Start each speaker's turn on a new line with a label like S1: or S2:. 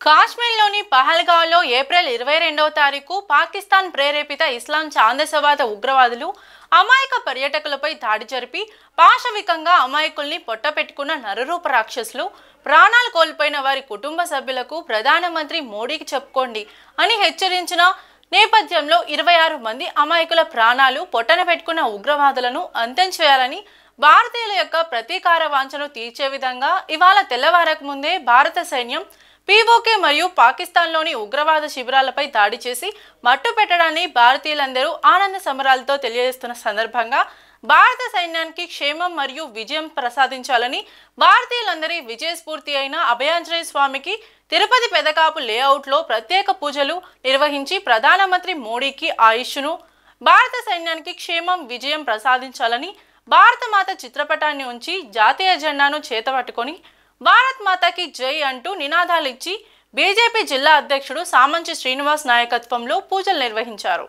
S1: కాశ్మీర్లోని పహల్గావ్లో ఏప్రిల్ 22వ తారీఖు పాకిస్తాన్ ప్రేరేపిత ఇస్లాం ఛాందసవాద ఉగ్రవాదులు అమాయక పర్యాటకులపై దాడి జరిపి పాశవికంగా అమాయకుల్ని పొట్టపెట్టుకున్న నరరూప రాక్షసులు ప్రాణాలు కోల్పోయిన వారి కుటుంబ సభ్యులకు ప్రధానమంత్రి మోడీకి చెప్పుకోండి అని హెచ్చరించిన నేపథ్యంలో 26 మంది అమాయకుల ప్రాణాలు పొట్టన పెట్టుకున్న ఉగ్రవాదులను అంతం చేయాలని భారతీయుల యొక్క ప్రతీకార వాంఛను తీర్చే విధంగా ఇవాళ తెల్లవారక ముందే భారత సైన్యం పీఓకే మరియు పాకిస్తాన్లోని ఉగ్రవాద శిబిరాలపై దాడి చేసి మట్టు పెట్టడాన్ని భారతీయులందరూ ఆనంద సంబరాలతో తెలియజేస్తున్న సందర్భంగా భారత సైన్యానికి క్షేమం మరియు విజయం ప్రసాదించాలని భారతీయులందరి విజయస్ఫూర్తి అయిన అభయాంజనేయ స్వామికి తిరుపతి పెదకాపు లేఅవుట్లో ప్రత్యేక పూజలు నిర్వహించి ప్రధానమంత్రి మోడీకి ఆయుష్ను భారత సైన్యానికి క్షేమం విజయం ప్రసాదించాలని భారత మాత చిత్రపటాన్ని ఉంచి జాతీయ జెండాను చేతపట్టుకొని భారత్ మాతాకి జై అంటూ నినాదాలిచ్చి బీజేపీ జిల్లా అధ్యక్షుడు సామంచి శ్రీనివాస్ నాయకత్వంలో పూజలు నిర్వహించారు.